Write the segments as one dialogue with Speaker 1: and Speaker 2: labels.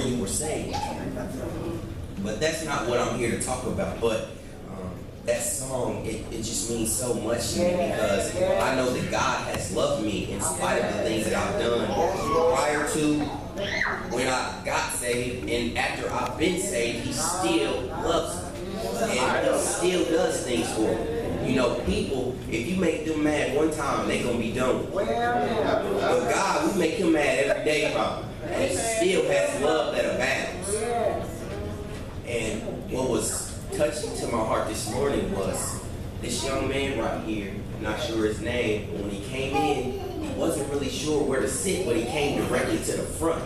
Speaker 1: you were saved. But that's not what I'm here to talk about. But that song, it just means so much to me because I know that God has loved me in spite of the things that I've done prior to when I got saved, and after I've been saved, He still loves me, and He still does things for me. You know, people, if you make them mad one time, they're going to be done with you. But God, we make Him mad every day, probably. And He still has love that abounds. And what was touching to my heart this morning was this young man right here, not sure his name, but when he came in, he wasn't really sure where to sit, but he came directly to the front.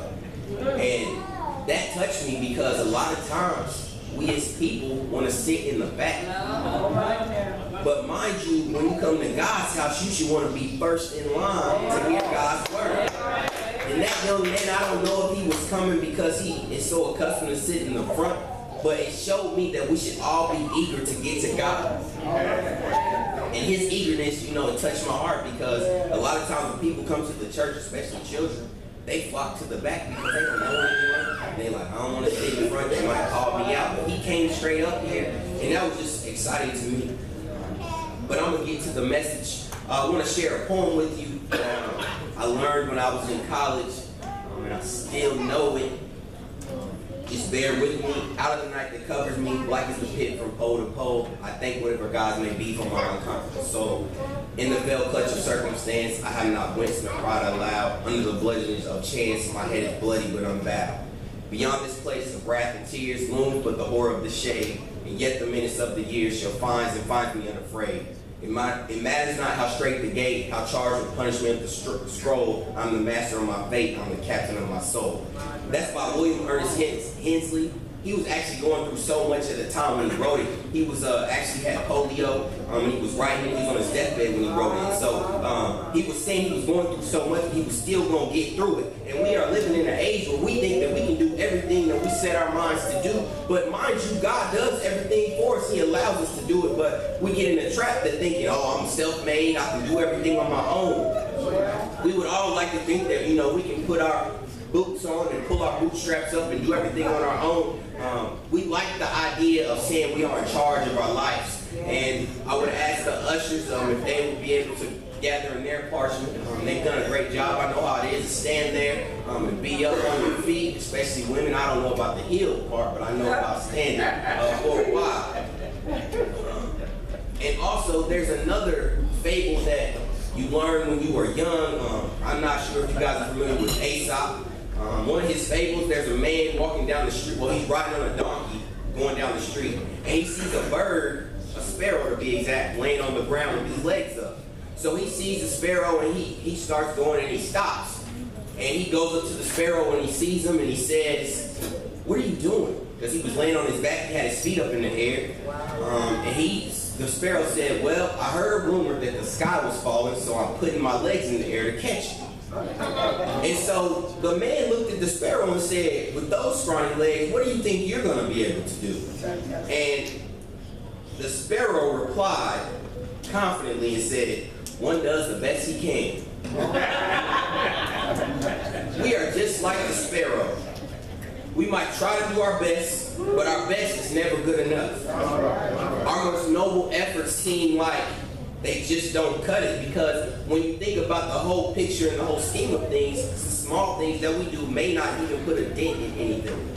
Speaker 1: And that touched me because a lot of times we as people want to sit in the back. But mind you, when you come to God's house, you should want to be first in line to hear God's word. And that young man, I don't know if he was coming because he is so accustomed to sitting in the front, but it showed me that we should all be eager to get to God. And his eagerness, you know, it touched my heart because a lot of times when people come to the church, especially children, they flock to the back because they don't know anyone. They're like, I don't want to sit in front, they might call me out. But he came straight up here, and that was just exciting to me. But I'm going to get to the message. I want to share a poem with you that I learned when I was in college, and I still know it. Just bear with me. Out of the night that covers me, black as the pit from pole to pole. I thank whatever gods may be for my uncomfortable soul. In the veil clutch of circumstance, I have not winced nor cried aloud. Under the bludgeonings of chance, my head is bloody but unbowed. Beyond this place of wrath and tears looms but the horror of the shade. And yet the minutes of the years shall find me unafraid. It matters not how straight the gate, how charged with punishment the scroll. I'm the master of my fate, I'm the captain of my soul. That's by William Ernest Hensley. He was actually going through so much at the time when he wrote it. He was actually had polio, and he was writing it. He was on his deathbed when he wrote it. And so he was saying he was going through so much, he was still going to get through it. And we are living in an age where we think that we can do everything that we set our minds to do. But mind you, God does everything for us. He allows us to do it. But we get in a trap that thinking, oh, I'm self-made, I can do everything on my own. We would all like to think that, you know, we can put our boots on and pull our bootstraps up and do everything on our own. We like the idea of saying we are in charge of our lives. And I would ask the ushers if they would be able to gather in their portion. They've done a great job. I know how it is to stand there and be up on your feet, especially women. I don't know about the heel part, but I know about standing for a while. And also, there's another fable that you learn when you were young. I'm not sure if you guys are familiar with Aesop. One of his fables, there's a man walking down the street. Well, he's riding on a donkey going down the street, and he sees a bird, a sparrow to be exact, laying on the ground with his legs up. So he sees the sparrow, and he starts going, and he stops. And he goes up to the sparrow, and he sees him, and he says, "What are you doing?" Because he was laying on his back, he had his feet up in the air. The sparrow said, "Well, I heard a rumor that the sky was falling, so I'm putting my legs in the air to catch it." And so the man looked at the sparrow and said, "With those scrawny legs, what do you think you're going to be able to do?" And the sparrow replied confidently and said, "One does the best he can." We are just like the sparrow. We might try to do our best, but our best is never good enough. Our most noble efforts seem like they just don't cut it, because when you think about the whole picture and the whole scheme of things, the small things that we do may not even put a dent in anything.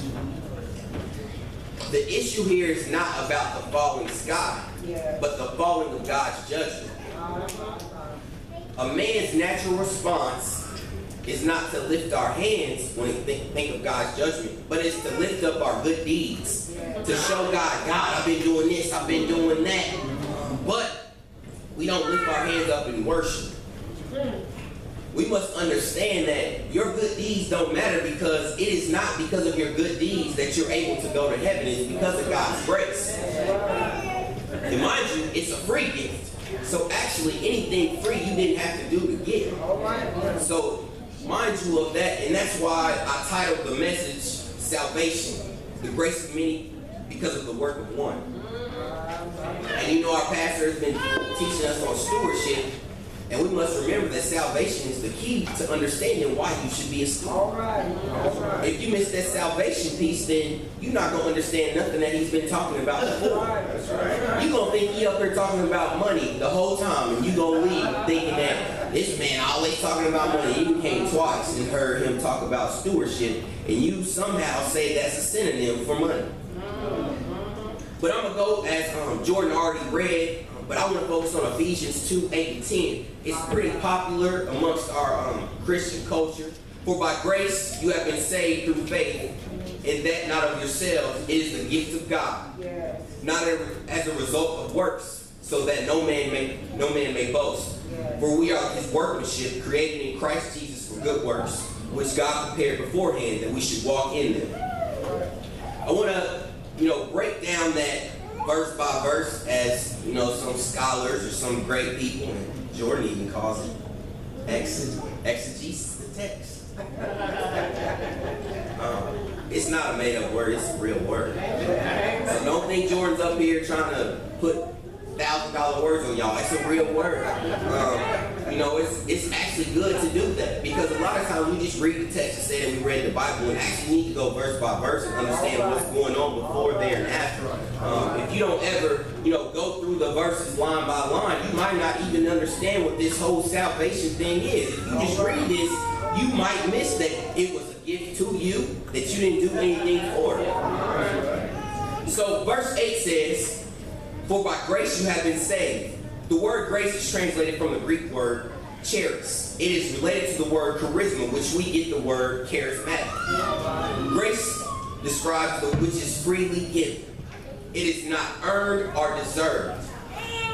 Speaker 1: The issue here is not about the falling sky, but the falling of God's judgment. A man's natural response is not to lift our hands when we think of God's judgment, but it's to lift up our good deeds, to show God, I've been doing this, I've been doing that. But we don't lift our hands up in worship. We must understand that your good deeds don't matter, because it is not because of your good deeds that you're able to go to heaven. It's because of God's grace. And mind you, it's a free gift. So actually, anything free you didn't have to do to get it. So mind you of that, and that's why I titled the message, Salvation, the grace of many because of the work of one. And you know, our pastor has been teaching us on stewardship, And we must remember that salvation is the key to understanding why you should be a student.
Speaker 2: All right.
Speaker 1: If you miss that salvation piece, then you're not going to understand nothing that he's been talking about before.
Speaker 2: That's right.
Speaker 1: You're going to think he up here talking about money the whole time, and you're going to leave thinking that this man always talking about money. You came twice and heard him talk about stewardship, and you somehow say that's a synonym for money. But I'm going to go as Jordan already read, but I want to focus on Ephesians 2:8-10. It's pretty popular amongst our Christian culture. For by grace you have been saved through faith, and that not of yourselves. It is the gift of God,
Speaker 2: Yes.
Speaker 1: not as a result of works, so that no man may boast.
Speaker 2: Yes.
Speaker 1: For we are his workmanship, created in Christ Jesus for good works, which God prepared beforehand that we should walk in them. I want to, break down that verse by verse, as some scholars or some great people, and Jordan even calls it exegesis of the text. It's not a made-up word; it's a real word. So don't think Jordan's up here trying to put $1,000 words on y'all. It's a real word. It's actually good to do that, because a lot of times we just read the text and say that we read the Bible, and actually need to go verse by verse and understand what's going on before, there, and after. If you don't ever, go through the verses line by line, you might not even understand what this whole salvation thing is. If you just read this, you might miss that it was a gift to you, that you didn't do anything for it. So verse 8 says, for by grace you have been saved. The word grace is translated from the Greek word charis. It is related to the word charisma, which we get the word charismatic. Grace describes the which is freely given. It is not earned or deserved.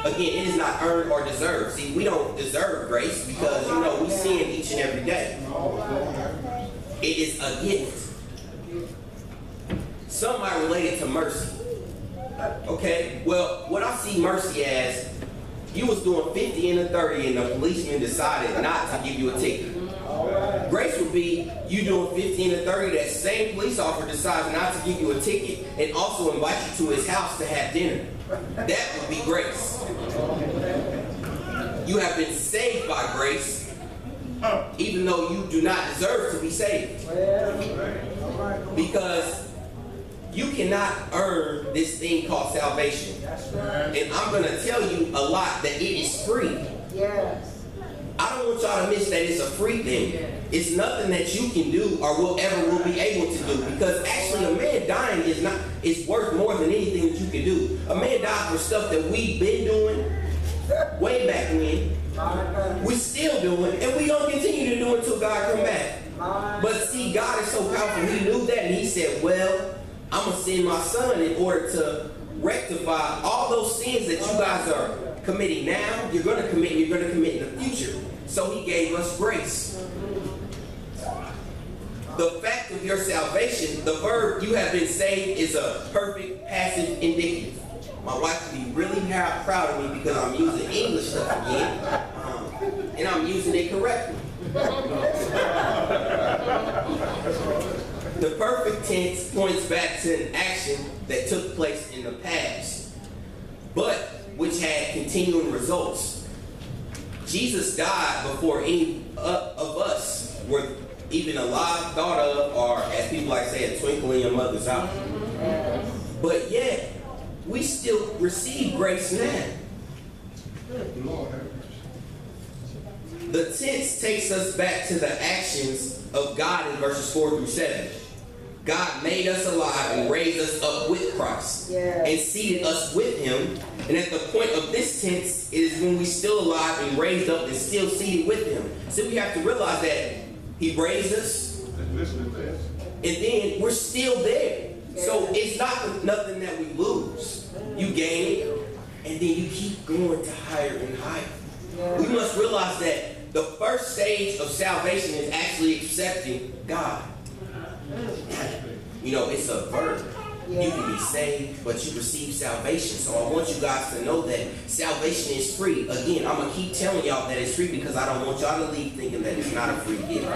Speaker 1: Again, it is not earned or deserved. See, we don't deserve grace because, we sin each and every day. It is a gift. Some might relate it to mercy. Okay, well, what I see mercy as, you was doing 50 and a 30 and the policeman decided not to give you a ticket. Grace would be you doing 50 and a 30, that same police officer decides not to give you a ticket and also invite you to his house to have dinner. That would be grace. You have been saved by grace, even though you do not deserve to be saved. Because you cannot earn this thing called salvation. And I'm going to tell you a lot that it is free.
Speaker 2: Yes.
Speaker 1: I don't want y'all to miss that it's a free thing. It's nothing that you can do or will be able to do. Because actually a man dying is worth more than anything that you can do. A man died for stuff that we've been doing way back when. We still doing, and we gonna continue to do it until God come back. But see, God is so powerful. He knew that, and he said, well, I'm going to send my son in order to rectify all those sins that you guys are committing now. You're going to commit in the future. So he gave us grace. The fact of your salvation, the verb you have been saved, is a perfect passive indicative. My wife will be really proud of me because I'm using English stuff again, and I'm using it correctly. The perfect tense points back to an action that took place in the past, but which had continuing results. Jesus died before any of us were even alive, thought of, or as people like to say, a twinkle in your mother's eye. But yet, we still receive grace now. The tense takes us back to the actions of God in verses 4 through 7. God made us alive and raised us up with Christ, and seated us with him. And at the point of this tense, it is when we're still alive and raised up and still seated with him. So we have to realize that he raised us, and then we're still there. So it's not nothing that we lose. You gain it, and then you keep going to higher and higher. We must realize that the first stage of salvation is actually accepting God. It's a verb. You can be saved, but you receive salvation. So I want you guys to know that salvation is free. Again, I'm going to keep telling y'all that it's free because I don't want y'all to leave thinking that it's not a free gift.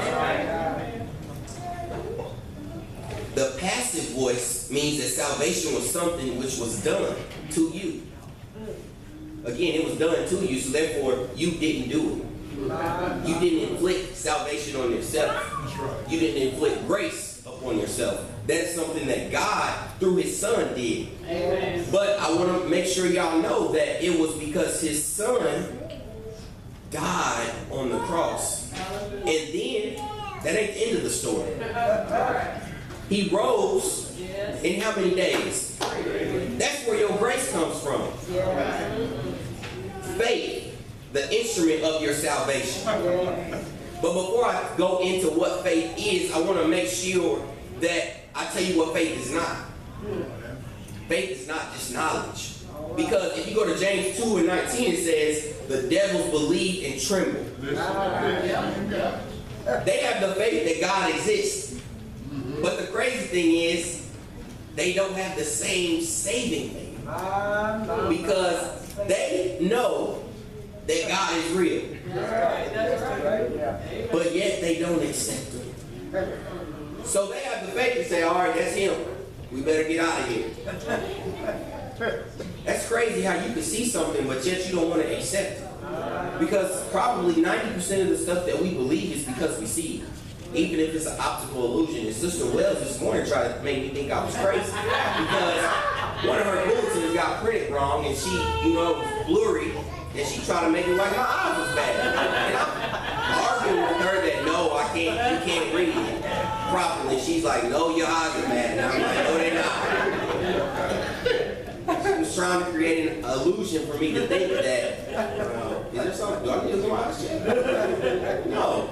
Speaker 1: The passive voice means that salvation was something which was done to you. Again, it was done to you, so therefore you didn't do it. You didn't inflict salvation on yourself. You didn't inflict grace upon yourself. That's something that God, through his son, did. Amen. But I want to make sure y'all know that it was because his son died on the cross. And then, that ain't the end of the story. He rose in how many days? That's where your grace comes from. Faith, the instrument of your salvation. But before I go into what faith is, I want to make sure that I tell you what faith is not. Faith is not just knowledge. Because if you go to James 2:19, it says, the devils believe and tremble. They have the faith that God exists. But the crazy thing is, they don't have the same saving faith. Because they know that God is real. But yet they don't accept him. So they have the faith to say, all right, that's him. We better get out of here. That's crazy how you can see something, but yet you don't want to accept it. Because probably 90% of the stuff that we believe is because we see it. Even if it's an optical illusion. And Sister Wells this morning tried to make me think I was crazy. Because one of her bulletins got printed wrong, and she, it was blurry, and she tried to make it like my eyes was bad. And I'm arguing with her that no, you can't read it properly. She's like, no, your eyes are bad. And I'm like, no, they're not. She was trying to create an illusion for me to think that, is there something, do I need to look at my eyes? No.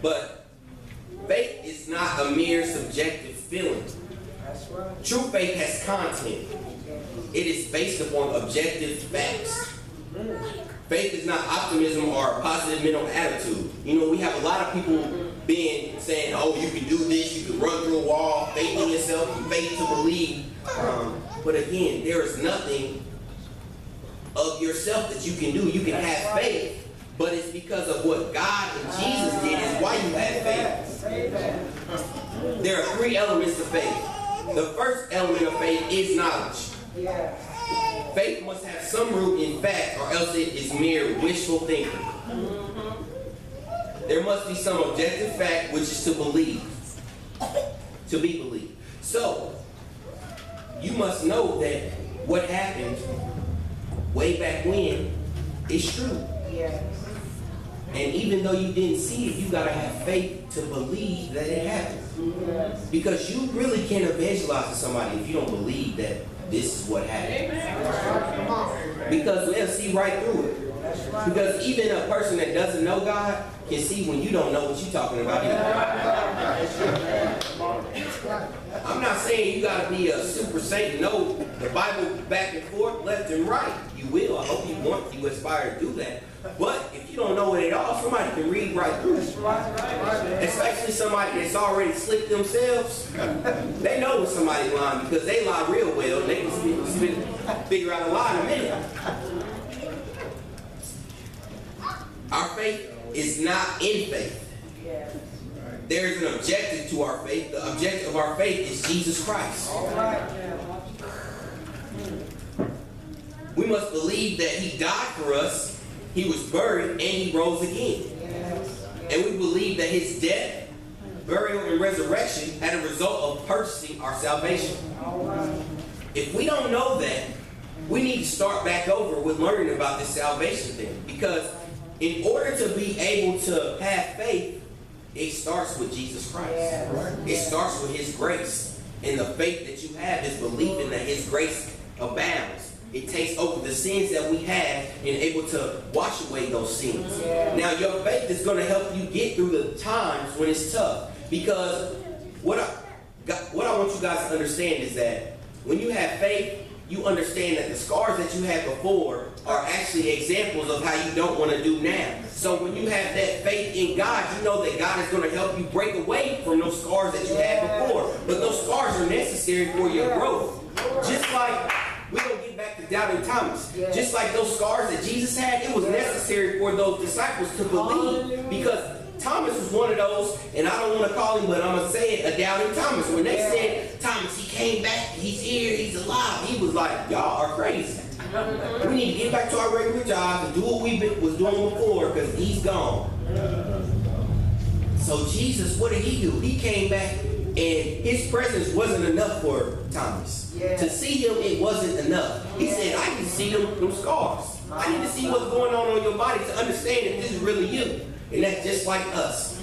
Speaker 1: But faith is not a mere subjective feeling. That's right. True faith has content. It is based upon objective facts. Faith is not optimism or a positive mental attitude. We have a lot of people saying, oh, you can do this, you can run through a wall, faith in yourself, faith to believe. But again, there is nothing of yourself that you can do. You can have faith. But it's because of what God and Jesus did is why you have faith. There are three elements of faith. The first element of faith is knowledge. Faith must have some root in fact, or else it is mere wishful thinking. There must be some objective fact, which is to believe. To be believed. So, you must know that what happened way back when is true. And even though you didn't see it, you got to have faith to believe that it happened. Because you really can't evangelize to somebody if you don't believe that this is what happened. Because they'll see right through it. Because even a person that doesn't know God can see when you don't know what you're talking about either. I'm not saying you got to be a super saint and know the Bible back and forth, left and right. You will. I hope you aspire to do that. But if you don't know it at all, somebody can read right through it. Especially somebody that's already slick themselves. They know when somebody's lying because they lie real well and they can figure out a lie in a minute. Our faith is not in faith. There is an objective to our faith. The objective of our faith is Jesus Christ. We must believe that he died for us, he was buried, and he rose again. And we believe that his death, burial, and resurrection had a result of purchasing our salvation. If we don't know that, we need to start back over with learning about this salvation thing. Because in order to be able to have faith, it starts with Jesus Christ. It starts with his grace. And the faith that you have is believing that his grace abounds. It takes over the sins that we have and able to wash away those sins. Now, your faith is going to help you get through the times when it's tough. Because what I want you guys to understand is that when you have faith, you understand that the scars that you had before are actually examples of how you don't want to do now. So when you have that faith in God, you know that God is going to help you break away from those scars that you had before. But those scars are necessary for your growth. Just like, we're going to get back to doubting Thomas. Just like those scars that Jesus had, it was necessary for those disciples to believe. Because Thomas was one of those, and I don't want to call him, but I'm going to say it, a doubting Thomas. When they said, Thomas, he came back, he's here, he's alive, he was like, y'all are crazy. We need to get back to our regular jobs and do what we was doing before because he's gone. So Jesus, what did he do? He came back and his presence wasn't enough for Thomas. To see him, it wasn't enough. He said, I need to see them scars. I need to see what's going on your body to understand if this is really you. And that's just like us.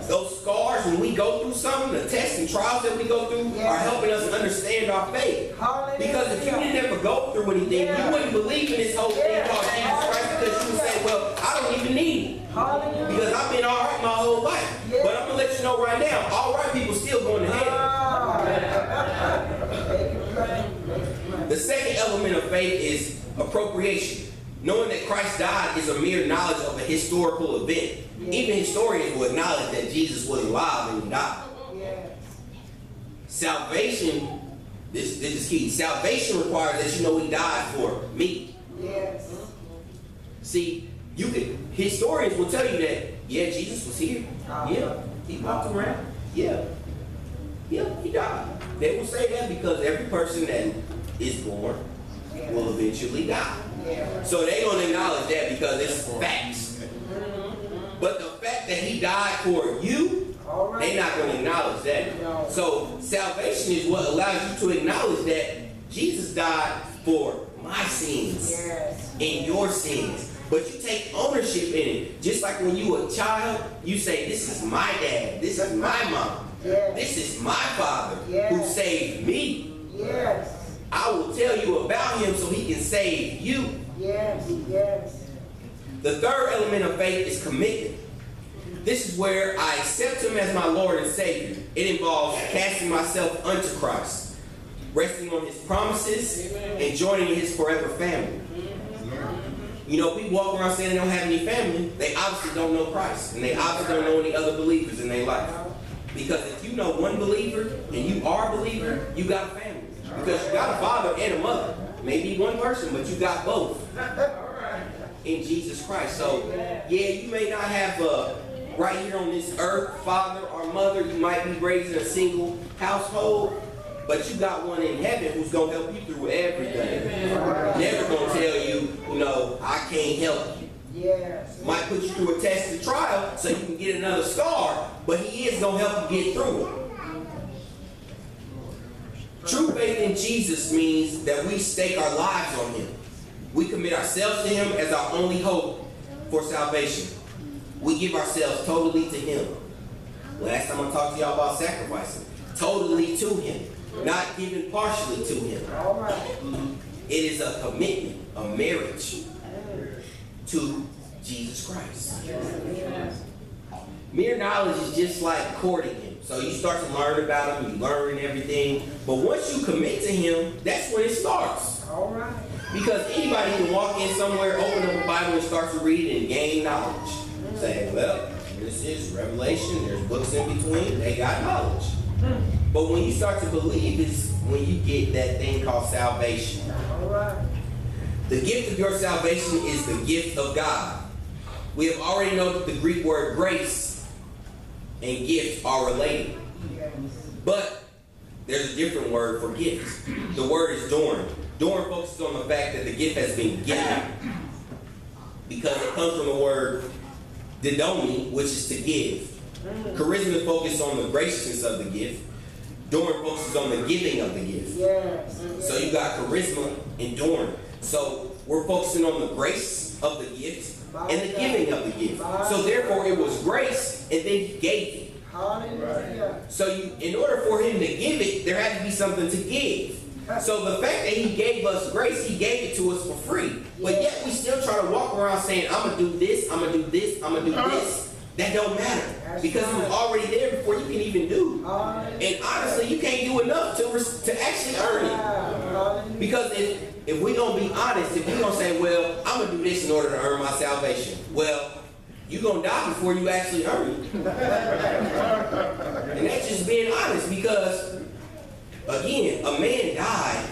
Speaker 1: Those scars, when we go through something, the tests and trials that we go through are helping us understand our faith. Because if you didn't ever go through anything, you wouldn't believe in this whole thing called Jesus Christ because you would say, well, I don't even need him. Because I've been all right my whole life. But I'm going to let you know right now, all right people still going to hell. The second element of faith is appropriation. Knowing that Christ died is a mere knowledge of a historical event. Even historians will acknowledge that Jesus was alive when he died. Salvation, this is key. Salvation requires that you know he died for me. See, historians will tell you that, yeah, Jesus was here. Yeah, he walked around. Yeah, he died. They will say that because every person that is born will eventually die. So they're going to acknowledge that because it's facts. But the fact that he died for you, they're not going to acknowledge that. So salvation is what allows you to acknowledge that Jesus died for my sins and your sins. But you take ownership in it. Just like when you were a child, you say, this is my dad, this is my mom, this is my father who saved me. I will tell you about him so he can save you. The third element of faith is commitment. This is where I accept him as my Lord and Savior. It involves casting myself unto Christ, resting on his promises, and joining his forever family. You know, people walk around saying they don't have any family. They obviously don't know Christ. And they obviously don't know any other believers in their life. Because if you know one believer and you are a believer, you got a family. Because you got a father and a mother. Maybe one person, but you got both in Jesus Christ. So, yeah, you may not have right here on this earth, father or mother. You might be raised in a single household, but you got one in heaven who's going to help you through everything. Never going to tell you, I can't help you. Might put you through a test and trial so you can get another scar, but he is going to help you get through it. True faith in Jesus means that we stake our lives on him. We commit ourselves to him as our only hope for salvation. We give ourselves totally to him. Last time I talked to y'all about sacrificing. Totally to him. Not giving partially to him. It is a commitment, a marriage to Jesus Christ. Mere knowledge is just like courting him. So you start to learn about him, you learn everything. But once you commit to him, that's when it starts. Because anybody can walk in somewhere, open up a Bible and start to read and gain knowledge. Say, well, this is Revelation, there's books in between, they got knowledge. But when you start to believe is when you get that thing called salvation. The gift of your salvation is the gift of God. We have already known that the Greek word grace and gift are related. But there's a different word for gift. The word is dorn. Dorn focuses on the fact that the gift has been given because it comes from the word didomi, which is to give. Charisma focuses on the graciousness of the gift. Dorn focuses on the giving of the gift. So you got charisma and dorn. So we're focusing on the grace of the gift and the giving of the gift. So therefore it was grace and then he gave it. So in order for him to give it, there had to be something to give. So the fact that he gave us grace, he gave it to us for free. But yet we still try to walk around saying, I'm going to do this, I'm going to do this, I'm going to do this. That don't matter. Because it was already there before you can even do. And honestly, you can't do enough to actually earn it. Because if we're going to be honest, if we're going to say, well, I'm going to do this in order to earn my salvation. Well, you're going to die before you actually earn it. And that's just being honest because, again, a man died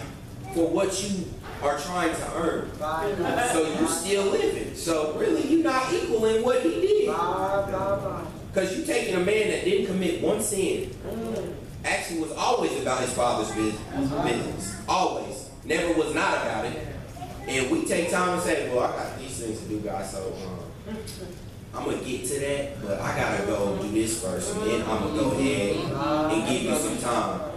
Speaker 1: for what you are trying to earn. So you still living. So really, you're not equaling what he did. Because you're taking a man that didn't commit one sin, actually was always about his father's business. Always. Never was not about it. And we take time and say, well, I got these things to do, God, so I'm going to get to that, but I got to go do this first, and then I'm going to go ahead and give you some time.